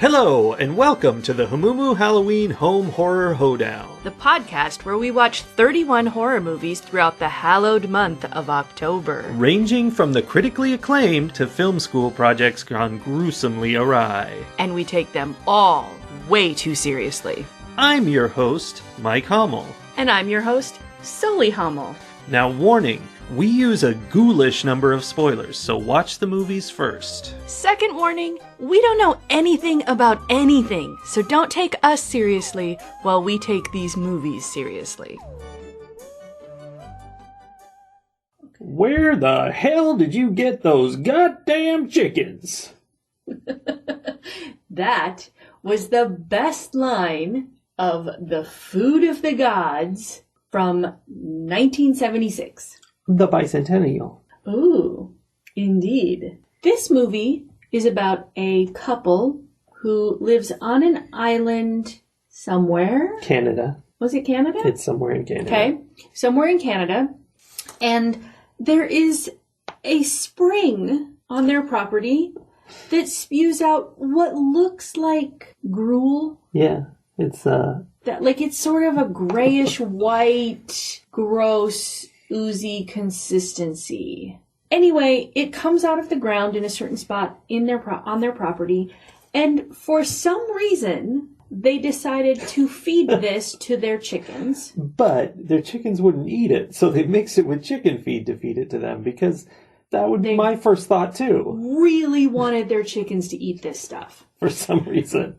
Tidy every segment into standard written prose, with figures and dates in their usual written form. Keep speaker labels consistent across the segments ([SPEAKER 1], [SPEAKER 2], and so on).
[SPEAKER 1] Hello, and welcome to the Hamumu Halloween Home Horror Hoedown.
[SPEAKER 2] The podcast where we watch 31 horror movies throughout the hallowed month of October.
[SPEAKER 1] Ranging from the critically acclaimed to film school projects gone gruesomely awry.
[SPEAKER 2] And we take them all way too seriously.
[SPEAKER 1] I'm your host, Mike Hummel.
[SPEAKER 2] And I'm your host, Sully Hummel.
[SPEAKER 1] Now warning, we use a ghoulish number of spoilers, so watch the movies first.
[SPEAKER 2] Second warning, we don't know anything about anything, so don't take us seriously while we take these movies seriously.
[SPEAKER 1] Where the hell did you get those goddamn chickens?
[SPEAKER 2] That was the best line of The Food of the Gods from 1976.
[SPEAKER 3] The Bicentennial.
[SPEAKER 2] Ooh, indeed. This movie is about a couple who lives on an island somewhere.
[SPEAKER 3] Canada.
[SPEAKER 2] Was it Canada?
[SPEAKER 3] It's somewhere in Canada.
[SPEAKER 2] Okay, somewhere in Canada. And there is a spring on their property that spews out what looks like gruel.
[SPEAKER 3] Yeah, it's
[SPEAKER 2] It's sort of a grayish white, gross, oozy consistency. Anyway, it comes out of the ground in a certain spot on their property, and for some reason, they decided to feed this to their chickens.
[SPEAKER 3] But their chickens wouldn't eat it, so they mixed it with chicken feed to feed it to them, because that would be my first thought too.
[SPEAKER 2] Really wanted their chickens to eat this stuff.
[SPEAKER 3] For some reason.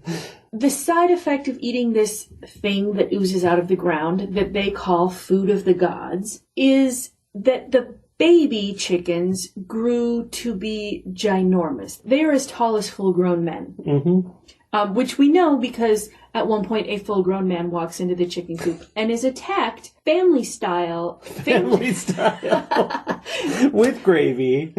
[SPEAKER 2] The side effect of eating this thing that oozes out of the ground that they call food of the gods is that the baby chickens grew to be ginormous. They are as tall as full-grown men.
[SPEAKER 3] Mm-hmm.
[SPEAKER 2] Which we know because at one point a full-grown man walks into the chicken coop and is attacked family style.
[SPEAKER 3] Family style. With gravy.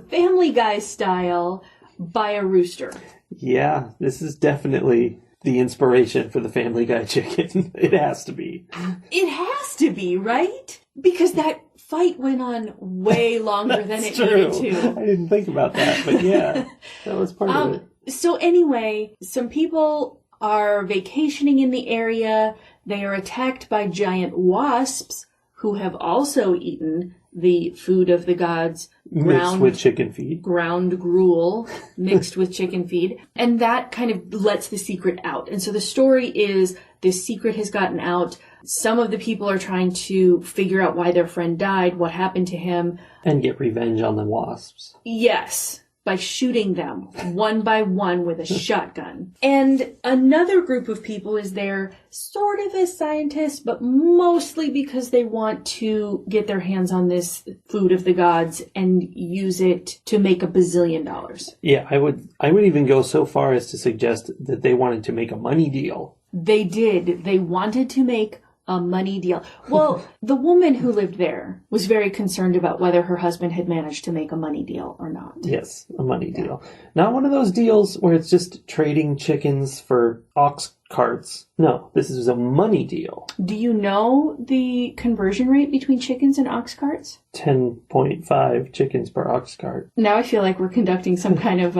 [SPEAKER 2] Family Guy style by a rooster.
[SPEAKER 3] Yeah, this is definitely the inspiration for the Family Guy chicken. It has to be.
[SPEAKER 2] It has to be, right? Because that fight went on way longer than it needed to.
[SPEAKER 3] I didn't think about that, but yeah, that was part of it.
[SPEAKER 2] So anyway, some people are vacationing in the area. They are attacked by giant wasps who have also eaten the food of the gods.
[SPEAKER 3] Mixed with chicken feed.
[SPEAKER 2] Ground gruel mixed with chicken feed. And that kind of lets the secret out. And so the story is this secret has gotten out. Some of the people are trying to figure out why their friend died, what happened to him.
[SPEAKER 3] And get revenge on the wasps.
[SPEAKER 2] Yes, by shooting them one by one with a shotgun. And another group of people is there sort of as scientists, but mostly because they want to get their hands on this food of the gods and use it to make $1 bazillion.
[SPEAKER 3] Yeah, I would even go so far as to suggest that they wanted to make a money deal.
[SPEAKER 2] They did. They wanted to make a money deal. Well, the woman who lived there was very concerned about whether her husband had managed to make a money deal or not.
[SPEAKER 3] Yes, a money deal. Not one of those deals where it's just trading chickens for ox carts. No, this is a money deal.
[SPEAKER 2] Do you know the conversion rate between chickens and ox carts?
[SPEAKER 3] 10.5 chickens per ox cart.
[SPEAKER 2] Now I feel like we're conducting some kind of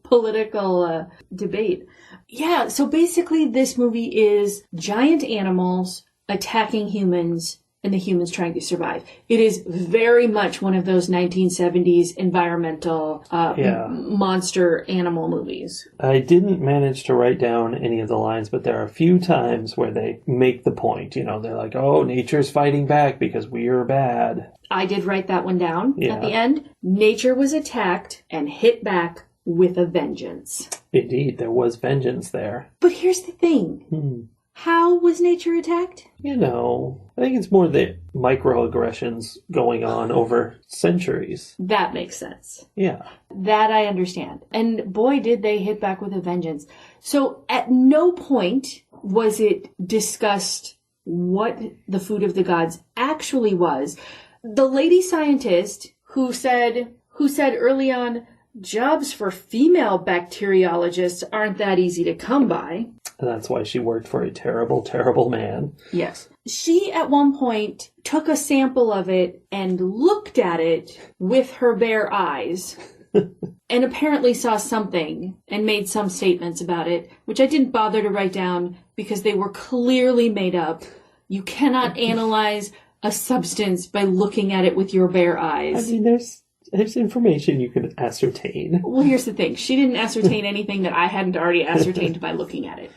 [SPEAKER 2] political debate. Yeah, so basically this movie is giant animals attacking humans and the humans trying to survive. It is very much one of those 1970s environmental monster animal movies.
[SPEAKER 3] I didn't manage to write down any of the lines, but there are a few times where they make the point. You know, they're like, oh, nature's fighting back because we are bad.
[SPEAKER 2] I did write that one down at the end. Nature was attacked and hit back with a vengeance.
[SPEAKER 3] Indeed, there was vengeance there.
[SPEAKER 2] But here's the thing. How was nature attacked?
[SPEAKER 3] You know, I think it's more the microaggressions going on over centuries.
[SPEAKER 2] That makes sense.
[SPEAKER 3] Yeah.
[SPEAKER 2] That I understand. And boy, did they hit back with a vengeance. So at no point was it discussed what the food of the gods actually was. The lady scientist who said early on, jobs for female bacteriologists aren't that easy to come by.
[SPEAKER 3] And that's why she worked for a terrible, terrible man.
[SPEAKER 2] Yes. She, at one point, took a sample of it and looked at it with her bare eyes and apparently saw something and made some statements about it, which I didn't bother to write down because they were clearly made up. You cannot analyze a substance by looking at it with your bare eyes.
[SPEAKER 3] I mean, there's information you can ascertain.
[SPEAKER 2] Well, here's the thing. She didn't ascertain anything that I hadn't already ascertained by looking at it.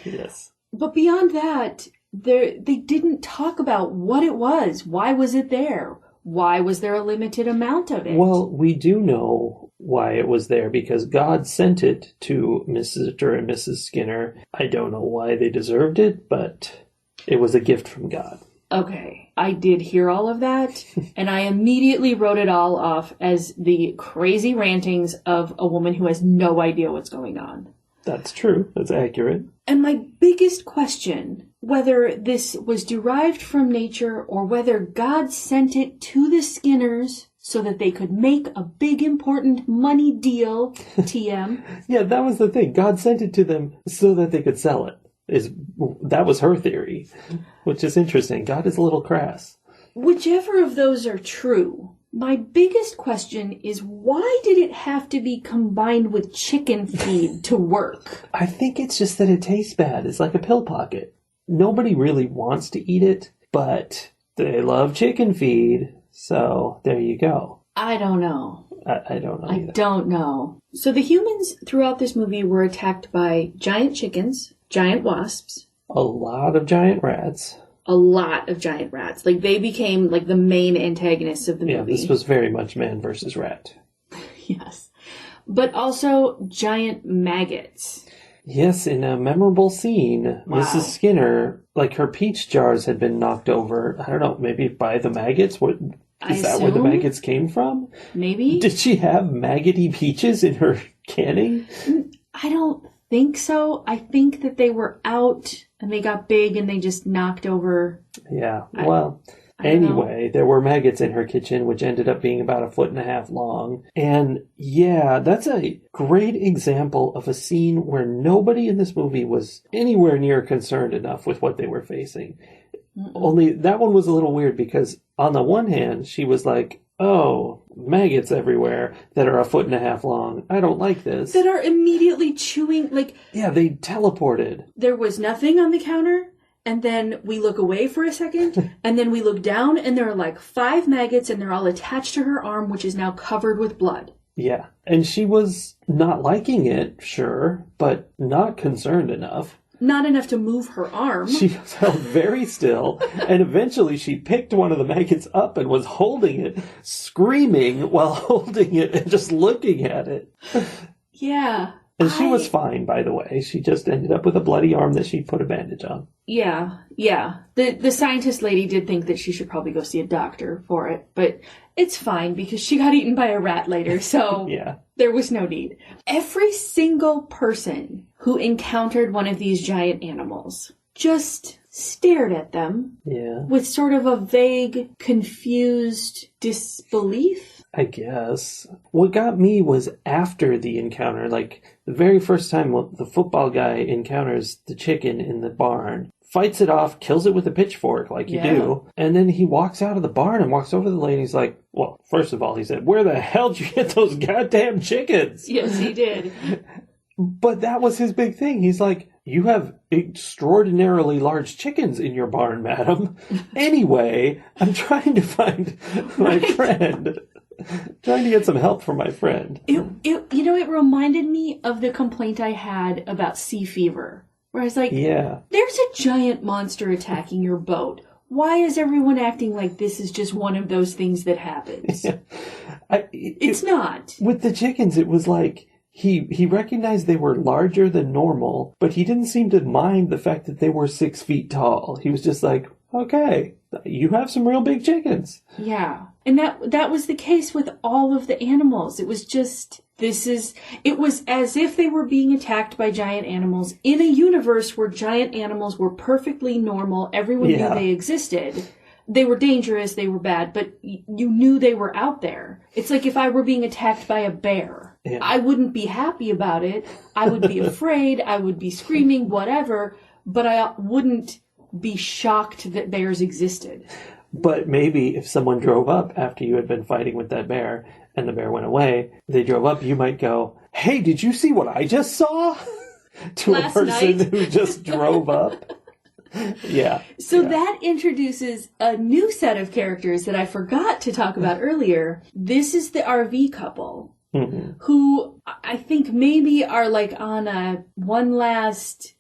[SPEAKER 3] Yes.
[SPEAKER 2] But beyond that, they didn't talk about what it was. Why was it there? Why was there a limited amount of it?
[SPEAKER 3] Well, we do know why it was there because God sent it to Mr. and Mrs. Skinner. I don't know why they deserved it, but it was a gift from God.
[SPEAKER 2] Okay, I did hear all of that, and I immediately wrote it all off as the crazy rantings of a woman who has no idea what's going on.
[SPEAKER 3] That's true. That's accurate.
[SPEAKER 2] And my biggest question, whether this was derived from nature or whether God sent it to the Skinners so that they could make a big important money deal, TM.
[SPEAKER 3] Yeah, that was the thing. God sent it to them so that they could sell it. That was her theory, which is interesting. God is a little crass.
[SPEAKER 2] Whichever of those are true, my biggest question is why did it have to be combined with chicken feed to work?
[SPEAKER 3] I think it's just that it tastes bad. It's like a pill pocket. Nobody really wants to eat it, but they love chicken feed, so there you go.
[SPEAKER 2] I don't know.
[SPEAKER 3] I don't know either.
[SPEAKER 2] I don't know. So the humans throughout this movie were attacked by giant chickens, giant wasps,
[SPEAKER 3] a lot of giant rats.
[SPEAKER 2] A lot of giant rats. Like, they became, like, the main antagonists of the movie.
[SPEAKER 3] Yeah, this was very much man versus rat.
[SPEAKER 2] Yes. But also giant maggots.
[SPEAKER 3] Yes, in a memorable scene,
[SPEAKER 2] Wow.
[SPEAKER 3] Mrs. Skinner, like, her peach jars had been knocked over, I don't know, maybe by the maggots? Is that where the maggots came from?
[SPEAKER 2] Maybe.
[SPEAKER 3] Did she have maggoty peaches in her canning?
[SPEAKER 2] I don't think so. I think that they were out and they got big and they just knocked over.
[SPEAKER 3] Yeah, well, anyway, there were maggots in her kitchen, which ended up being about 1.5 feet long. And yeah, that's a great example of a scene where nobody in this movie was anywhere near concerned enough with what they were facing. Only that one was a little weird because on the one hand, she was like, oh, maggots everywhere that are 1.5 feet long. I don't like this.
[SPEAKER 2] That are immediately chewing, like...
[SPEAKER 3] Yeah, they teleported.
[SPEAKER 2] There was nothing on the counter, and then we look away for a second, and then we look down, and there are like 5 maggots, and they're all attached to her arm, which is now covered with blood.
[SPEAKER 3] Yeah, and she was not liking it, sure, but not concerned enough.
[SPEAKER 2] Not enough to move her arm.
[SPEAKER 3] She held very still, and eventually she picked one of the maggots up and was holding it, screaming while holding it and just looking at it.
[SPEAKER 2] Yeah.
[SPEAKER 3] And she was fine, by the way. She just ended up with a bloody arm that she put a bandage on.
[SPEAKER 2] Yeah. The scientist lady did think that she should probably go see a doctor for it, but it's fine because she got eaten by a rat later, so
[SPEAKER 3] Yeah.
[SPEAKER 2] There was no need. Every single person who encountered one of these giant animals just stared at them with sort of a vague, confused disbelief.
[SPEAKER 3] I guess. What got me was after the encounter, like the very first time the football guy encounters the chicken in the barn, fights it off, kills it with a pitchfork like you do, and then he walks out of the barn and walks over to the lady. He's like, well, first of all, he said, where the hell did you get those goddamn chickens?
[SPEAKER 2] Yes, he did.
[SPEAKER 3] But that was his big thing. He's like, you have extraordinarily large chickens in your barn, madam. Anyway, I'm trying to find my friend. Trying to get some help from my friend.
[SPEAKER 2] It reminded me of the complaint I had about sea fever. Where I was like, there's a giant monster attacking your boat. Why is everyone acting like this is just one of those things that happens? It's not.
[SPEAKER 3] With the chickens, it was like he recognized they were larger than normal, but he didn't seem to mind the fact that they were 6 feet tall. He was just like, okay, you have some real big chickens.
[SPEAKER 2] Yeah. And that was the case with all of the animals. It was just... It was as if they were being attacked by giant animals in a universe where giant animals were perfectly normal. Everyone knew they existed. They were dangerous, they were bad, but you knew they were out there. It's like if I were being attacked by a bear. Yeah. I wouldn't be happy about it. I would be afraid. I would be screaming, whatever, but I wouldn't be shocked that bears existed.
[SPEAKER 3] But maybe if someone drove up after you had been fighting with that bear and the bear went away, they drove up, you might go, hey, did you see what I just saw? To
[SPEAKER 2] Last
[SPEAKER 3] a person
[SPEAKER 2] night.
[SPEAKER 3] who just drove up. Yeah.
[SPEAKER 2] So
[SPEAKER 3] yeah.
[SPEAKER 2] that introduces a new set of characters that I forgot to talk about earlier. This is the RV couple who I think maybe are like on a one last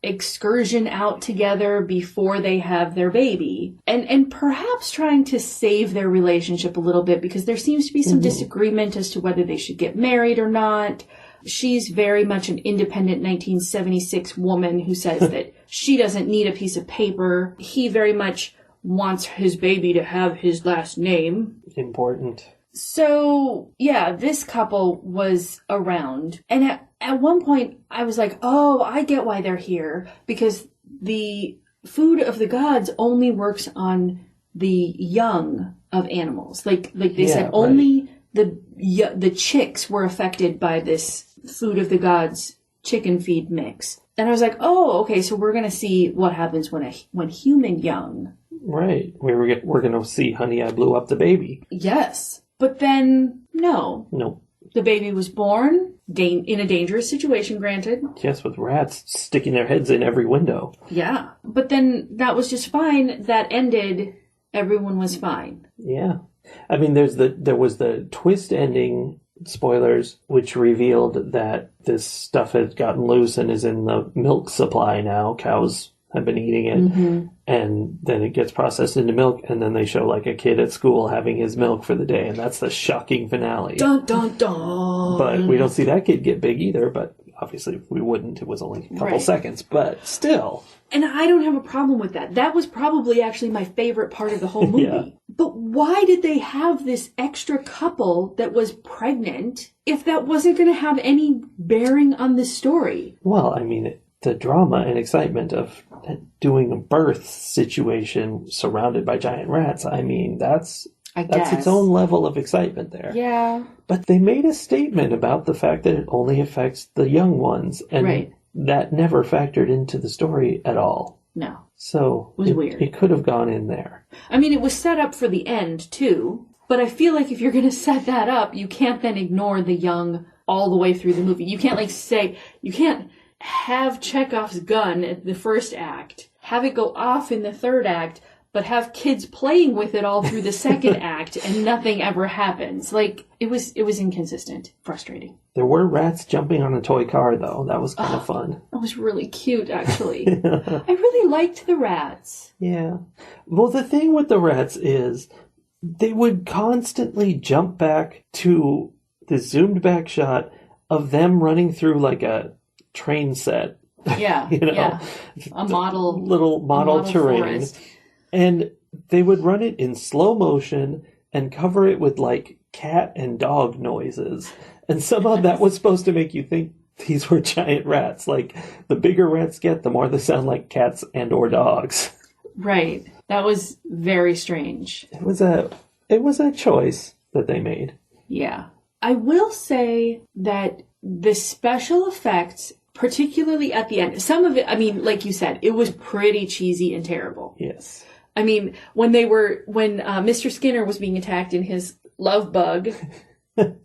[SPEAKER 2] excursion out together before they have their baby, and perhaps trying to save their relationship a little bit because there seems to be some disagreement as to whether they should get married or not. She's very much an independent 1976 woman who says that she doesn't need a piece of paper. He very much wants his baby to have his last name.
[SPEAKER 3] Important.
[SPEAKER 2] So, yeah, this couple was around. And at one point, I was like, oh, I get why they're here. Because the food of the gods only works on the young of animals. Like they said, only the chicks were affected by this food of the gods chicken feed mix. And I was like, oh, okay, so we're going to see what happens when human young.
[SPEAKER 3] Right. We're going to see Honey, I Blew Up the Baby.
[SPEAKER 2] Yes. But then, no.
[SPEAKER 3] No.
[SPEAKER 2] The baby was born in a dangerous situation, granted.
[SPEAKER 3] Yes, with rats sticking their heads in every window.
[SPEAKER 2] Yeah. But then that was just fine. That ended. Everyone was fine.
[SPEAKER 3] Yeah. I mean, there was the twist ending, spoilers, which revealed that this stuff had gotten loose and is in the milk supply now. Cows have been eating it. And then it gets processed into milk, and then they show like a kid at school having his milk for the day, and that's the shocking finale.
[SPEAKER 2] Dun, dun, dun.
[SPEAKER 3] But we don't see that kid get big either, but obviously we wouldn't. It was only a couple seconds, but still.
[SPEAKER 2] And I don't have a problem with that. That was probably actually my favorite part of the whole movie.
[SPEAKER 3] Yeah.
[SPEAKER 2] But why did they have this extra couple that was pregnant if that wasn't going to have any bearing on the story?
[SPEAKER 3] Well, I mean, the drama and excitement of doing a birth situation surrounded by giant rats, I mean, that's its own level of excitement there.
[SPEAKER 2] Yeah.
[SPEAKER 3] But they made a statement about the fact that it only affects the young ones, and that never factored into the story at all.
[SPEAKER 2] No.
[SPEAKER 3] So
[SPEAKER 2] it was weird.
[SPEAKER 3] It could have gone in there.
[SPEAKER 2] I mean, it was set up for the end, too. But I feel like if you're going to set that up, you can't then ignore the young all the way through the movie. You can't, you can't have Chekhov's gun at the first act, have it go off in the third act, but have kids playing with it all through the second act, and nothing ever happens. It was inconsistent. Frustrating.
[SPEAKER 3] There were rats jumping on a toy car, though. That was kind of fun.
[SPEAKER 2] That was really cute, actually. I really liked the rats.
[SPEAKER 3] Yeah. Well, the thing with the rats is they would constantly jump back to the zoomed back shot of them running through like a train set.
[SPEAKER 2] Yeah.
[SPEAKER 3] Yeah.
[SPEAKER 2] A
[SPEAKER 3] little model terrain.
[SPEAKER 2] Forest.
[SPEAKER 3] And they would run it in slow motion and cover it with like cat and dog noises. And somehow that was supposed to make you think these were giant rats. Like, the bigger rats get, the more they sound like cats and or dogs.
[SPEAKER 2] Right. That was very strange.
[SPEAKER 3] It was a choice that they made.
[SPEAKER 2] Yeah. I will say that the special effects, particularly at the end, some of it, I mean, like you said, it was pretty cheesy and terrible.
[SPEAKER 3] Yes.
[SPEAKER 2] I mean, when Mr. Skinner was being attacked in his love bug,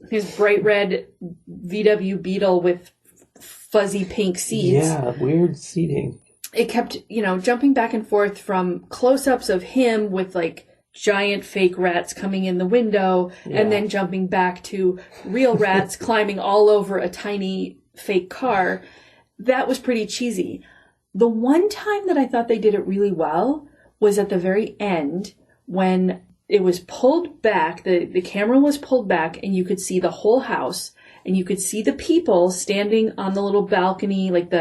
[SPEAKER 2] his bright red VW Beetle with fuzzy pink seats.
[SPEAKER 3] Yeah, weird seating.
[SPEAKER 2] It kept, jumping back and forth from close-ups of him with like giant fake rats coming in the window, and then jumping back to real rats climbing all over a tiny fake car. That was pretty cheesy. The one time that I thought they did it really well was at the very end when it was pulled back, the camera was pulled back, and you could see the whole house, and you could see the people standing on the little balcony, like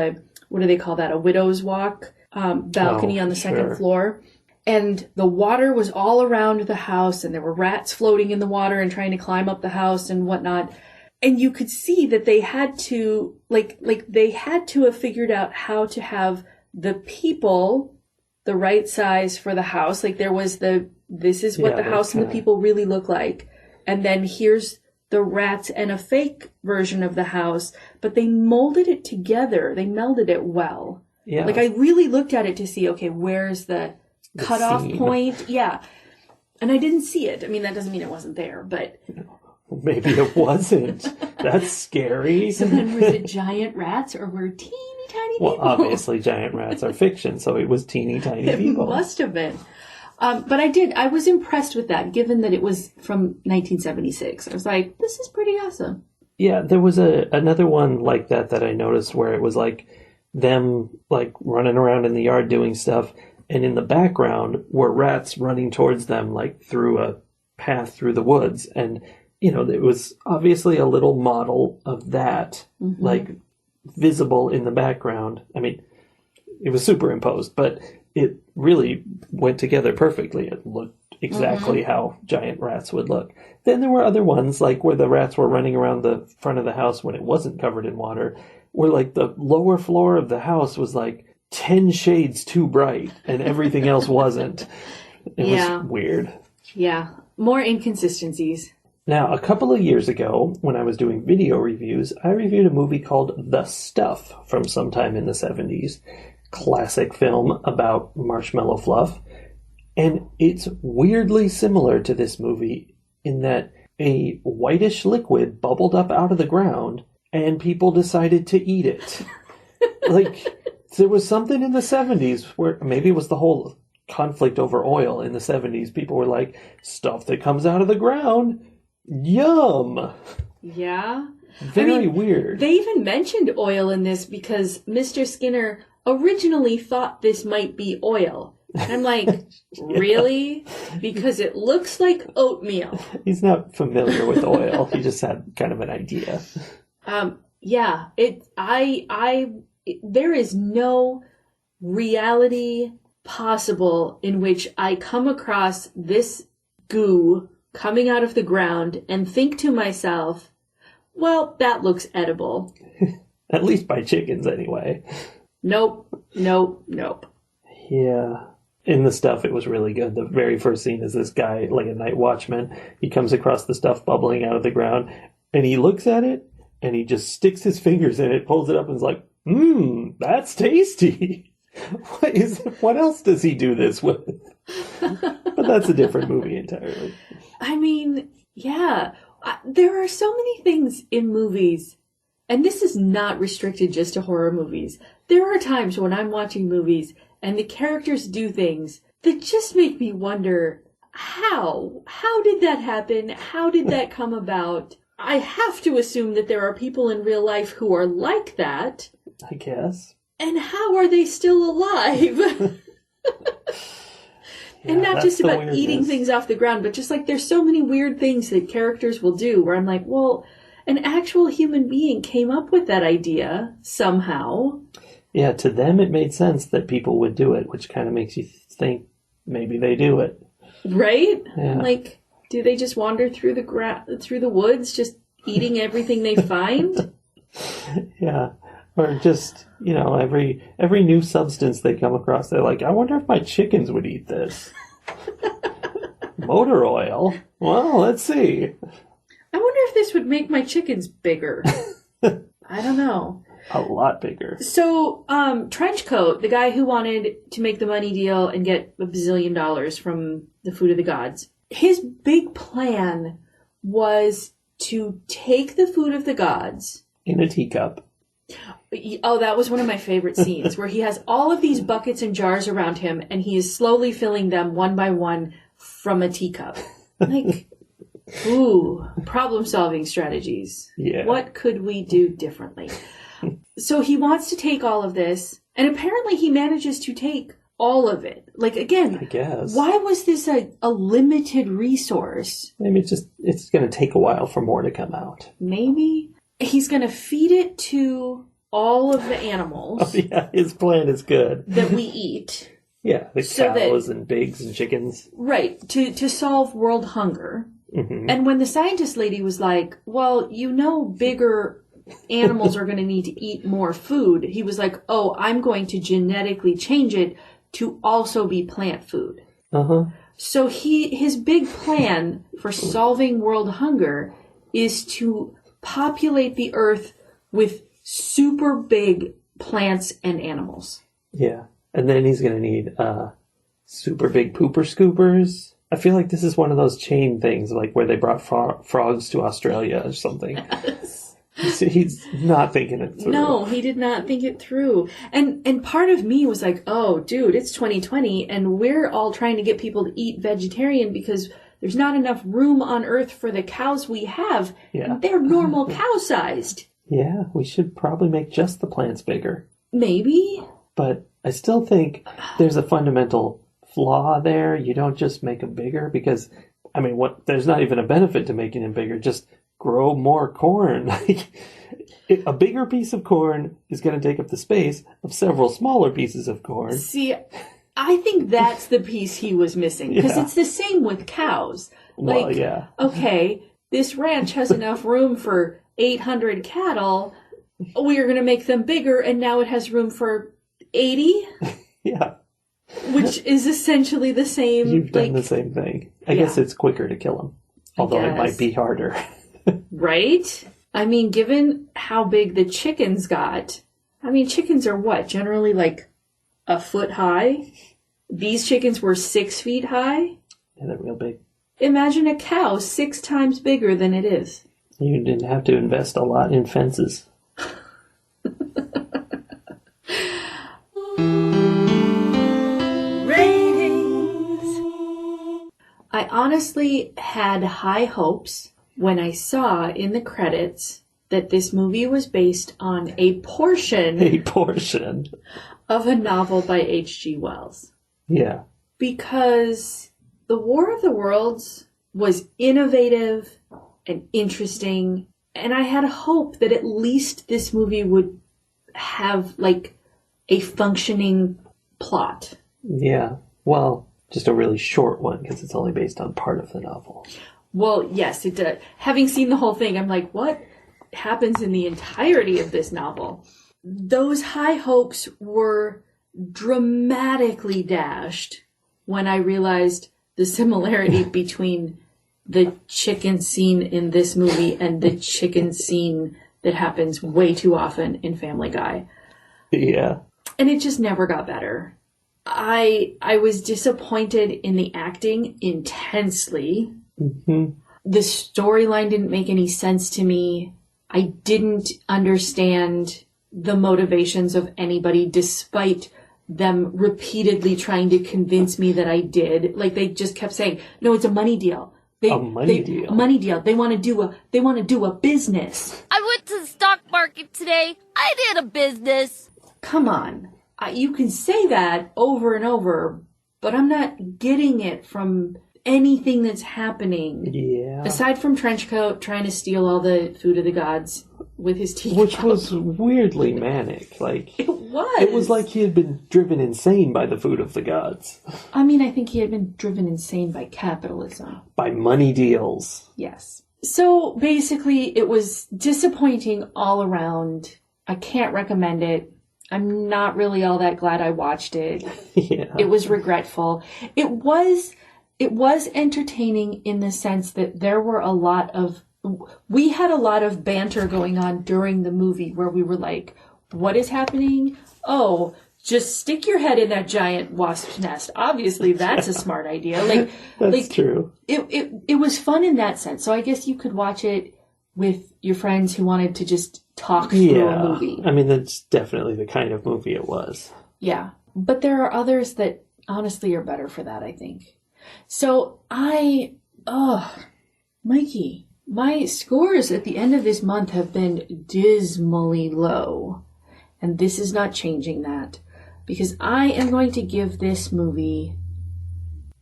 [SPEAKER 2] what do they call that, a widow's walk balcony on the second floor. And the water was all around the house, and there were rats floating in the water and trying to climb up the house and whatnot. And you could see that they had to, they had to have figured out how to have the people the right size for the house. Like, there was this is what the house and the people really look like. And then here's the rats and a fake version of the house. But they molded it together. They melded it well. Yeah. Like, I really looked at it to see, okay, where's the cutoff
[SPEAKER 3] scene.
[SPEAKER 2] point. Yeah. And I didn't see it. I mean, that doesn't mean it wasn't there, but...
[SPEAKER 3] Maybe it wasn't. That's scary.
[SPEAKER 2] So then was it giant rats or were teeny tiny people?
[SPEAKER 3] Well, obviously giant rats are fiction, so it was teeny tiny
[SPEAKER 2] It
[SPEAKER 3] people.
[SPEAKER 2] must have been. But I was impressed with that, given that it was from 1976. I was like, this is pretty awesome.
[SPEAKER 3] Yeah, there was another one like that I noticed where it was like them like running around in the yard doing stuff, and in the background were rats running towards them like through a path through the woods. And, you know, it was obviously a little model of that, like visible in the background. I mean, it was superimposed, but it really went together perfectly. It looked exactly how giant rats would look. Then there were other ones, like where the rats were running around the front of the house when it wasn't covered in water, where like the lower floor of the house was like 10 shades too bright and everything else wasn't. It was weird.
[SPEAKER 2] Yeah. More inconsistencies.
[SPEAKER 3] Now, a couple of years ago, when I was doing video reviews, I reviewed a movie called The Stuff from sometime in the 70s. Classic film about marshmallow fluff. And it's weirdly similar to this movie in that a whitish liquid bubbled up out of the ground and people decided to eat it. Like, there was something in the 70s where maybe it was the whole conflict over oil in the 70s. People were like, stuff that comes out of the ground, yum.
[SPEAKER 2] Yeah.
[SPEAKER 3] Very weird.
[SPEAKER 2] They even mentioned oil in this because Mr. Skinner originally thought this might be oil. And I'm like, really? Because it looks like oatmeal.
[SPEAKER 3] He's not familiar with oil. He just had kind of an idea.
[SPEAKER 2] Yeah. There is no reality possible in which I come across this goo coming out of the ground and think to myself, well, that looks edible.
[SPEAKER 3] At least by chickens, anyway.
[SPEAKER 2] Nope.
[SPEAKER 3] Yeah. In The Stuff, it was really good. The very first scene is this guy, like a night watchman. He comes across the stuff bubbling out of the ground, and he looks at it, and he just sticks his fingers in it, pulls it up, and is like, that's tasty. What else does he do this with? But that's a different movie entirely.
[SPEAKER 2] I mean, yeah. There are so many things in movies, and this is not restricted just to horror movies. There are times when I'm watching movies and the characters do things that just make me wonder, how? How did that happen? How did that come about? I have to assume that there are people in real life who are like that.
[SPEAKER 3] I guess.
[SPEAKER 2] And how are they still alive? And not just about eating things off the ground, but just like there's so many weird things that characters will do where I'm like, well, an actual human being came up with that idea somehow.
[SPEAKER 3] Yeah, to them it made sense that people would do it, which kind of makes you think maybe they do it.
[SPEAKER 2] Right?
[SPEAKER 3] Yeah.
[SPEAKER 2] Like, do they just wander through the woods, just eating everything they find?
[SPEAKER 3] Yeah. Or just, you know, every new substance they come across, they're like, I wonder if my chickens would eat this. Motor oil? Well, let's see.
[SPEAKER 2] I wonder if this would make my chickens bigger. I don't know.
[SPEAKER 3] A lot bigger.
[SPEAKER 2] So, Trenchcoat, the guy who wanted to make the money deal and get $1 bazillion from the food of the gods, his big plan was to take the food of the gods
[SPEAKER 3] in a teacup.
[SPEAKER 2] Oh, that was one of my favorite scenes where he has all of these buckets and jars around him and he is slowly filling them one by one from a teacup. Like, ooh, problem-solving strategies.
[SPEAKER 3] Yeah.
[SPEAKER 2] What could we do differently? So he wants to take all of this, and apparently he manages to take all of it. Like, again,
[SPEAKER 3] I guess.
[SPEAKER 2] Why was this a limited resource?
[SPEAKER 3] Maybe it's going to take a while for more to come out.
[SPEAKER 2] Maybe. He's going to feed it to all of the animals.
[SPEAKER 3] Oh, yeah, his plan is good.
[SPEAKER 2] That we eat.
[SPEAKER 3] Yeah, the cows and pigs and chickens.
[SPEAKER 2] Right, to solve world hunger.
[SPEAKER 3] Mm-hmm.
[SPEAKER 2] And when the scientist lady was like, well, you know, bigger animals are going to need to eat more food, he was like, oh, I'm going to genetically change it to also be plant food.
[SPEAKER 3] Uh-huh.
[SPEAKER 2] So his big plan for solving world hunger is to populate the earth with super big plants and animals.
[SPEAKER 3] Yeah. And then he's going to need super big pooper scoopers. I feel like this is one of those chain things, like where they brought frogs to Australia or something.
[SPEAKER 2] Yes.
[SPEAKER 3] He's not thinking it through.
[SPEAKER 2] No, he did not think it through. And part of me was like, oh, dude, it's 2020, and we're all trying to get people to eat vegetarian because there's not enough room on Earth for the cows we have.
[SPEAKER 3] Yeah.
[SPEAKER 2] And they're normal cow-sized.
[SPEAKER 3] Yeah, we should probably make just the plants bigger.
[SPEAKER 2] Maybe.
[SPEAKER 3] But I still think there's a fundamental flaw there. You don't just make them bigger because, I mean, there's not even a benefit to making them bigger. Just grow more corn. A bigger piece of corn is going to take up the space of several smaller pieces of corn.
[SPEAKER 2] See, I think that's the piece he was missing. Because it's the same with cows. Like,
[SPEAKER 3] well, yeah.
[SPEAKER 2] Okay, this ranch has enough room for 800 cattle. We are going to make them bigger, and now it has room for 80?
[SPEAKER 3] Yeah.
[SPEAKER 2] Which is essentially the same.
[SPEAKER 3] You've done the same thing. I guess it's quicker to kill them. Although it might be harder.
[SPEAKER 2] Right? I mean, given how big the chickens got, I mean, chickens are what? Generally like a foot high? These chickens were 6 feet high?
[SPEAKER 3] Yeah, they're real big.
[SPEAKER 2] Imagine a cow 6 times bigger than it is.
[SPEAKER 3] You didn't have to invest a lot in fences.
[SPEAKER 2] I honestly had high hopes when I saw in the credits that this movie was based on a portion of a novel by H.G. Wells.
[SPEAKER 3] Yeah.
[SPEAKER 2] Because The War of the Worlds was innovative and interesting, and I had hope that at least this movie would have, like, a functioning plot.
[SPEAKER 3] Yeah. Well, just a really short one because it's only based on part of the novel.
[SPEAKER 2] Well, yes, it does. Having seen the whole thing, I'm like, what happens in the entirety of this novel? Those high hopes were dramatically dashed when I realized the similarity between the chicken scene in this movie and the chicken scene that happens way too often in Family Guy.
[SPEAKER 3] Yeah.
[SPEAKER 2] And it just never got better. I was disappointed in the acting intensely.
[SPEAKER 3] Mm-hmm.
[SPEAKER 2] The storyline didn't make any sense to me. I didn't understand the motivations of anybody despite them repeatedly trying to convince me that I did. Like, they just kept saying, no, it's a money deal. Money deal. They want to do a business.
[SPEAKER 4] I went to the stock market today. I did a business.
[SPEAKER 2] Come on. You can say that over and over, but I'm not getting it from anything that's happening.
[SPEAKER 3] Yeah.
[SPEAKER 2] Aside from Trenchcoat trying to steal all the food of the gods with his teeth.
[SPEAKER 3] Which was weirdly manic. Like,
[SPEAKER 2] it was.
[SPEAKER 3] It was like he had been driven insane by the food of the gods.
[SPEAKER 2] I mean, I think he had been driven insane by capitalism.
[SPEAKER 3] By money deals.
[SPEAKER 2] Yes. So basically, it was disappointing all around. I can't recommend it. I'm not really all that glad I watched it.
[SPEAKER 3] Yeah.
[SPEAKER 2] It was regretful. It was entertaining in the sense that we had a lot of banter going on during the movie where we were like, what is happening? Oh, just stick your head in that giant wasp's nest. Obviously, that's a smart idea.
[SPEAKER 3] That's true.
[SPEAKER 2] It was fun in that sense. So I guess you could watch it with your friends who wanted to just talk through a movie.
[SPEAKER 3] I mean, that's definitely the kind of movie it was.
[SPEAKER 2] Yeah. But there are others that honestly are better for that, I think. So Mikey, my scores at the end of this month have been dismally low. And this is not changing that. Because I am going to give this movie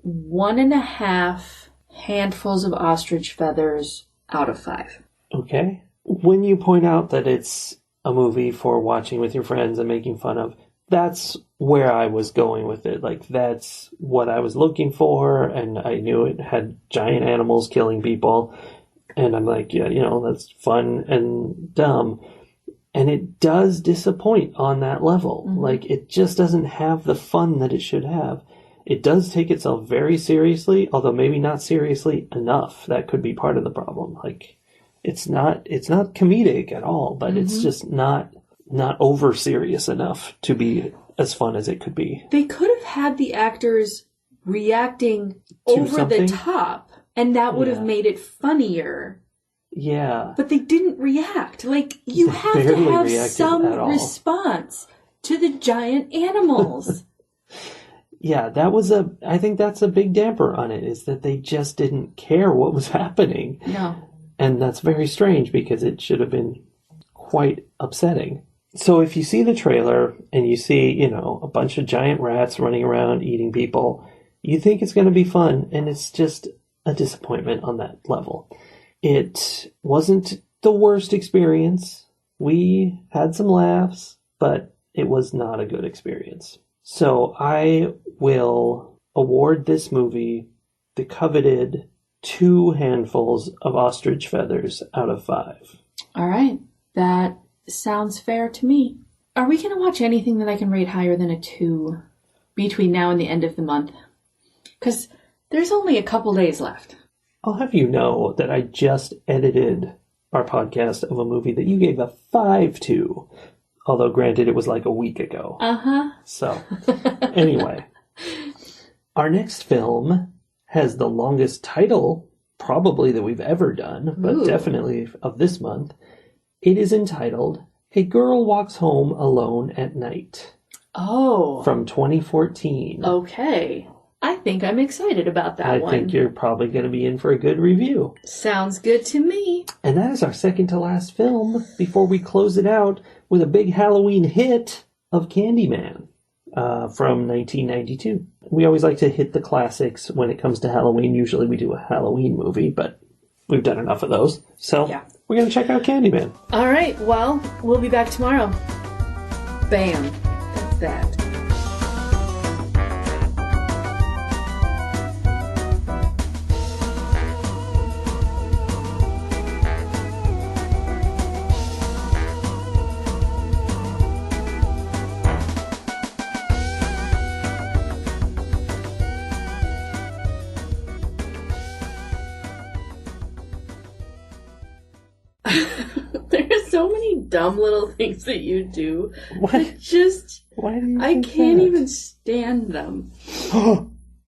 [SPEAKER 2] 1.5 handfuls of ostrich feathers out of 5.
[SPEAKER 3] Okay. When you point out that it's a movie for watching with your friends and making fun of, that's where I was going with it. Like, that's what I was looking for, and I knew it had giant animals killing people. And I'm like, yeah, that's fun and dumb. And it does disappoint on that level. Mm-hmm. Like, it just doesn't have the fun that it should have. It does take itself very seriously, although maybe not seriously enough. That could be part of the problem. Like, it's not comedic at all, but it's just not over serious enough to be as fun as it could be.
[SPEAKER 2] They could have had the actors reacting
[SPEAKER 3] To
[SPEAKER 2] over
[SPEAKER 3] something?
[SPEAKER 2] the top, and that would have
[SPEAKER 3] Yeah.
[SPEAKER 2] made it funnier.
[SPEAKER 3] Yeah.
[SPEAKER 2] But they didn't react. Like, you
[SPEAKER 3] They
[SPEAKER 2] have to
[SPEAKER 3] barely
[SPEAKER 2] have
[SPEAKER 3] reacted at
[SPEAKER 2] some
[SPEAKER 3] all.
[SPEAKER 2] response to the giant animals.
[SPEAKER 3] Yeah, I think that's a big damper on it, is that they just didn't care what was happening.
[SPEAKER 2] No.
[SPEAKER 3] And that's very strange because it should have been quite upsetting. So if you see the trailer and you see, a bunch of giant rats running around eating people, you think it's going to be fun, and it's just a disappointment on that level. It wasn't the worst experience. We had some laughs, but it was not a good experience. So I will award this movie the coveted 2 handfuls of ostrich feathers out of 5.
[SPEAKER 2] All right. That sounds fair to me. Are we going to watch anything that I can rate higher than a 2 between now and the end of the month? Because there's only a couple days left.
[SPEAKER 3] I'll have you know that I just edited our podcast of a movie that you gave a 5 to. Although, granted, it was like a week ago.
[SPEAKER 2] Uh-huh.
[SPEAKER 3] So, anyway. Our next film has the longest title, probably, that we've ever done, but
[SPEAKER 2] Ooh.
[SPEAKER 3] definitely of this month. It is entitled A Girl Walks Home Alone at Night.
[SPEAKER 2] Oh.
[SPEAKER 3] From 2014.
[SPEAKER 2] Okay. I think I'm excited about that one.
[SPEAKER 3] I think you're probably going to be in for a good review.
[SPEAKER 2] Sounds good to me.
[SPEAKER 3] And that is our second to last film before we close it out with a big Halloween hit of Candyman from 1992. We always like to hit the classics when it comes to Halloween. Usually we do a Halloween movie, but we've done enough of those. So
[SPEAKER 2] Yeah.
[SPEAKER 3] we're going to check out Candyman.
[SPEAKER 2] All right. Well, we'll be back tomorrow. Bam. That's that. There's so many dumb little things that you do.
[SPEAKER 3] What?
[SPEAKER 2] That just,
[SPEAKER 3] Why do you
[SPEAKER 2] I
[SPEAKER 3] think
[SPEAKER 2] can't
[SPEAKER 3] that?
[SPEAKER 2] even stand them.